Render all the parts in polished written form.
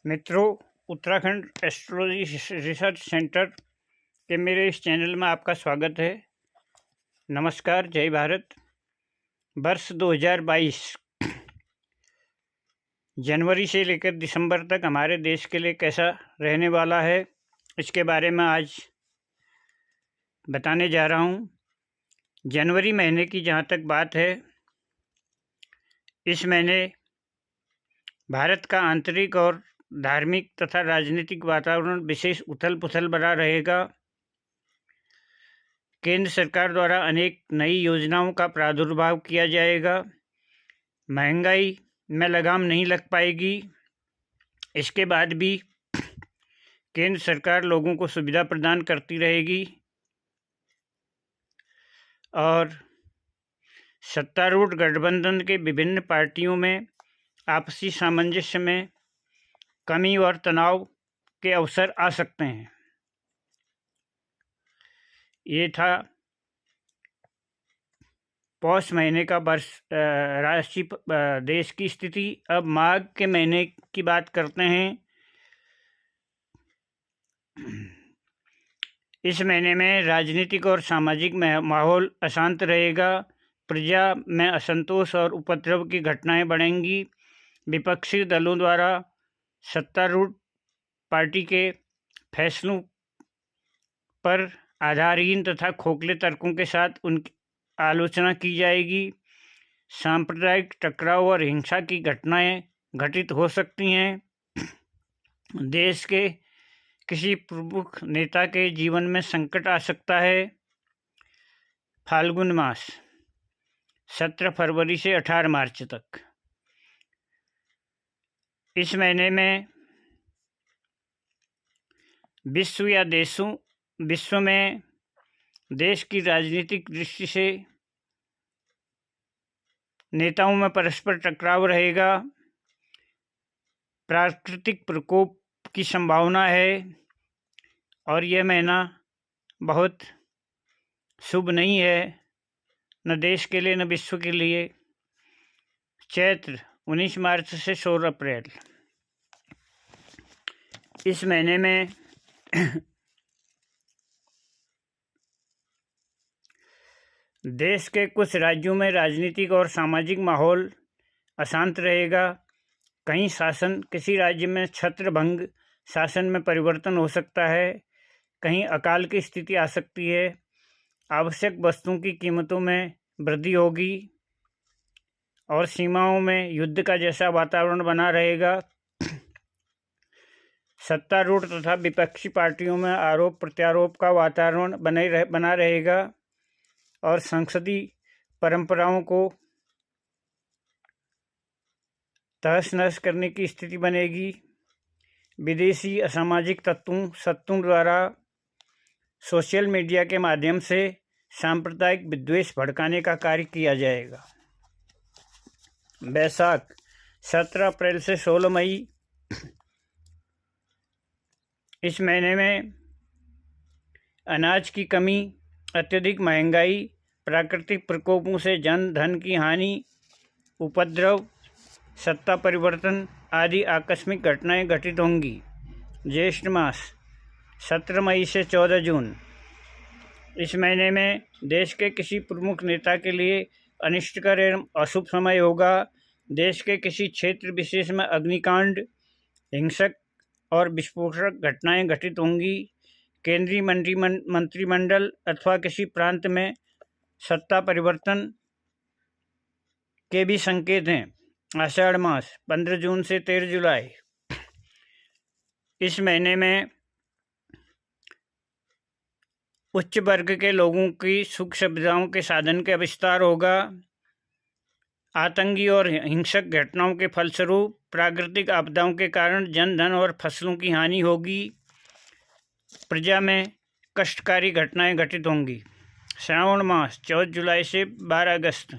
मित्रों, Uttarakhand astrology research centre के मेरे इस चैनल में आपका स्वागत है। नमस्कार, जय भारत। वर्ष 2022 जनवरी से लेकर दिसंबर तक हमारे देश के लिए कैसा रहने वाला है, इसके बारे में आज बताने जा रहा हूँ। जनवरी महीने की जहाँ तक बात है, इस महीने भारत का आंतरिक और धार्मिक तथा राजनीतिक वातावरण विशेष उथल पुथल बना रहेगा। केंद्र सरकार द्वारा अनेक नई योजनाओं का प्रादुर्भाव किया जाएगा। महंगाई में लगाम नहीं लग पाएगी। इसके बाद भी केंद्र सरकार लोगों को सुविधा प्रदान करती रहेगी और सत्तारूढ़ गठबंधन के विभिन्न पार्टियों में आपसी सामंजस्य में कमी और तनाव के अवसर आ सकते हैं। ये था पौष महीने का वर्ष राशि देश की स्थिति। अब माघ के महीने की बात करते हैं। इस महीने में राजनीतिक और सामाजिक माहौल अशांत रहेगा। प्रजा में असंतोष और उपद्रव की घटनाएं बढ़ेंगी। विपक्षी दलों द्वारा सत्तारूढ़ पार्टी के फैसलों पर आधारहीन तथा खोखले तर्कों के साथ उनकी आलोचना की जाएगी। सांप्रदायिक टकराव और हिंसा की घटनाएं घटित हो सकती हैं। देश के किसी प्रमुख नेता के जीवन में संकट आ सकता है। फाल्गुन मास 17 फरवरी से 18 मार्च तक। इस महीने में विश्व में देश की राजनीतिक दृष्टि से नेताओं में परस्पर टकराव रहेगा। प्राकृतिक प्रकोप की संभावना है और यह महीना बहुत शुभ नहीं है, न देश के लिए न विश्व के लिए। चैत्र 19 मार्च से 16 अप्रैल। इस महीने में देश के कुछ राज्यों में राजनीतिक और सामाजिक माहौल अशांत रहेगा। किसी राज्य में छत्रभंग शासन में परिवर्तन हो सकता है। कहीं अकाल की स्थिति आ सकती है। आवश्यक वस्तुओं की कीमतों में वृद्धि होगी और सीमाओं में युद्ध का जैसा वातावरण बना रहेगा। सत्तारूढ़ तथा विपक्षी पार्टियों में आरोप प्रत्यारोप का वातावरण बना रहेगा और संसदीय परंपराओं को तहस नहस करने की स्थिति बनेगी। विदेशी असामाजिक सत्तों द्वारा सोशल मीडिया के माध्यम से सांप्रदायिक विद्वेष भड़काने का कार्य किया जाएगा। बैसाख 17 अप्रैल से 16 मई। इस महीने में अनाज की कमी, अत्यधिक महंगाई, प्राकृतिक प्रकोपों से जन धन की हानि, उपद्रव, सत्ता परिवर्तन आदि आकस्मिक घटनाएं घटित होंगी। ज्येष्ठ मास 17 मई से 14 जून। इस महीने में देश के किसी प्रमुख नेता के लिए अनिष्टकर एवं अशुभ समय होगा। देश के किसी क्षेत्र विशेष में अग्निकांड, हिंसक और विस्फोटक घटनाएं घटित होंगी। केंद्रीय मंत्रिमंडल अथवा किसी प्रांत में सत्ता परिवर्तन के भी संकेत हैं। आषाढ़ मास 15 जून से 13 जुलाई। इस महीने में उच्च वर्ग के लोगों की सुख सुविधाओं के साधन का विस्तार होगा। आतंकी और हिंसक घटनाओं के फलस्वरूप प्राकृतिक आपदाओं के कारण जन धन और फसलों की हानि होगी। प्रजा में कष्टकारी घटनाएं घटित होंगी। श्रावण मास 14 जुलाई से 12 अगस्त।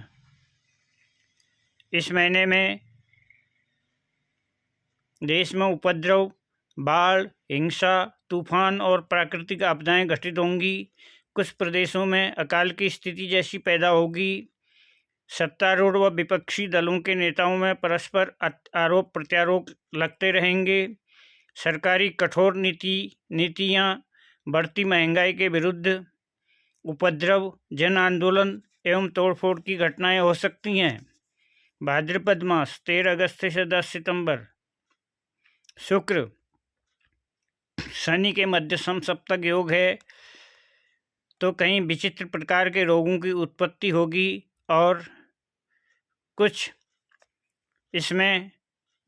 इस महीने में देश में उपद्रव, बाढ़, हिंसा, तूफान और प्राकृतिक आपदाएं घटित होंगी। कुछ प्रदेशों में अकाल की स्थिति जैसी पैदा होगी। सत्तारूढ़ व विपक्षी दलों के नेताओं में परस्पर आरोप प्रत्यारोप लगते रहेंगे। सरकारी कठोर नीतियाँ, बढ़ती महंगाई के विरुद्ध उपद्रव, जन आंदोलन एवं तोड़फोड़ की घटनाएं हो सकती हैं। भाद्रपद मास 13 अगस्त से 10 सितंबर। शुक्र शनि के मध्यम सप्तक योग है, तो कहीं विचित्र प्रकार के रोगों की उत्पत्ति होगी और कुछ इसमें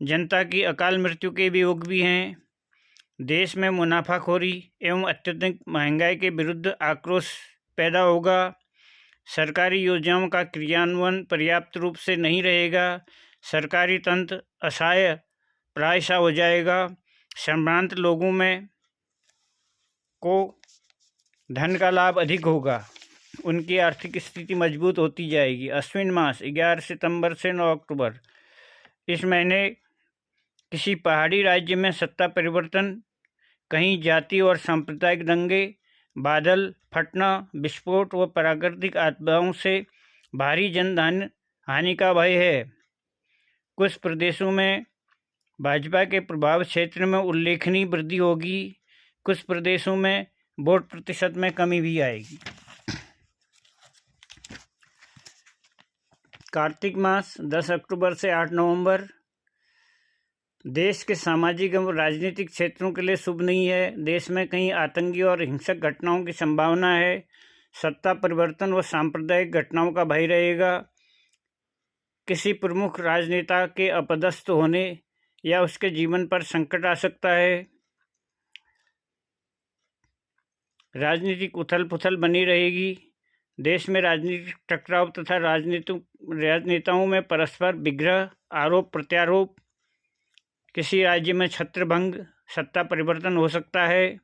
जनता की अकाल मृत्यु के भी योग भी हैं। देश में मुनाफाखोरी एवं अत्यधिक महंगाई के विरुद्ध आक्रोश पैदा होगा। सरकारी योजनाओं का क्रियान्वयन पर्याप्त रूप से नहीं रहेगा। सरकारी तंत्र असहाय प्रायशः हो जाएगा। संभ्रांत लोगों में को धन का लाभ अधिक होगा। उनकी आर्थिक स्थिति मजबूत होती जाएगी। अश्विन मास 11 सितंबर से 9 अक्टूबर। इस महीने किसी पहाड़ी राज्य में सत्ता परिवर्तन, कहीं जाति और सांप्रदायिक दंगे, बादल फटना, विस्फोट व प्राकृतिक आपदाओं से भारी जनधन हानि का भय है। कुछ प्रदेशों में भाजपा के प्रभाव क्षेत्र में उल्लेखनीय वृद्धि होगी। कुछ प्रदेशों में वोट प्रतिशत में कमी भी आएगी। कार्तिक मास 10 अक्टूबर से 8 नवंबर। देश के सामाजिक एवं राजनीतिक क्षेत्रों के लिए शुभ नहीं है। देश में कहीं आतंकी और हिंसक घटनाओं की संभावना है। सत्ता परिवर्तन व सांप्रदायिक घटनाओं का भय रहेगा। किसी प्रमुख राजनेता के अपदस्थ होने या उसके जीवन पर संकट आ सकता है। राजनीतिक उथल पुथल बनी रहेगी। देश में राजनीतिक टकराव तथा राजनेताओं में परस्पर विग्रह, आरोप प्रत्यारोप, किसी राज्य में छत्रभंग, सत्ता परिवर्तन हो सकता है।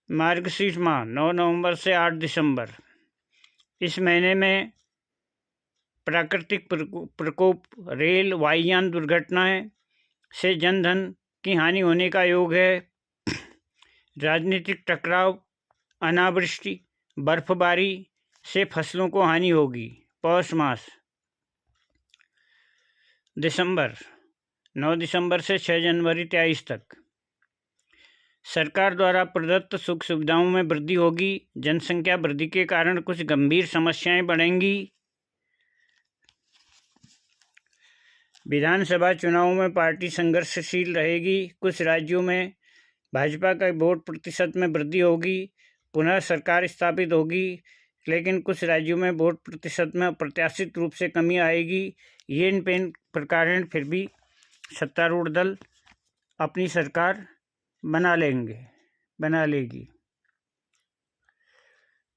मार्गशीर्ष माह 9 नवंबर से 8 दिसंबर। इस महीने में प्राकृतिक प्रकोप, रेल वायुयान दुर्घटनाएं से जनधन की हानि होने का योग है। राजनीतिक टकराव, अनावृष्टि, बर्फबारी से फसलों को हानि होगी। पौष मास दिसंबर 9 दिसंबर से 6 जनवरी 23 तक। सरकार द्वारा प्रदत्त सुख सुविधाओं में वृद्धि होगी। जनसंख्या वृद्धि के कारण कुछ गंभीर समस्याएं बढ़ेंगी। विधानसभा चुनावों में पार्टी संघर्षशील रहेगी। कुछ राज्यों में भाजपा का वोट प्रतिशत में वृद्धि होगी। पुनः सरकार स्थापित होगी, लेकिन कुछ राज्यों में वोट प्रतिशत में अप्रत्याशित रूप से कमी आएगी। ये इन प्रकार फिर भी सत्तारूढ़ दल अपनी सरकार बना लेगी।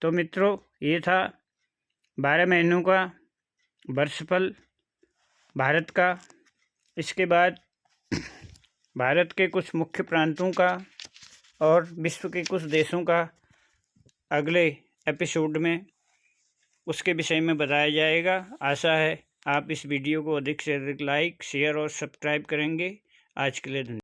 तो मित्रों, ये था 12 महीनों का वर्षफल भारत का। इसके बाद भारत के कुछ मुख्य प्रांतों का और विश्व के कुछ देशों का अगले एपिसोड में उसके विषय में बताया जाएगा। आशा है आप इस वीडियो को अधिक से अधिक लाइक, शेयर और सब्सक्राइब करेंगे। आज के लिए धन्यवाद।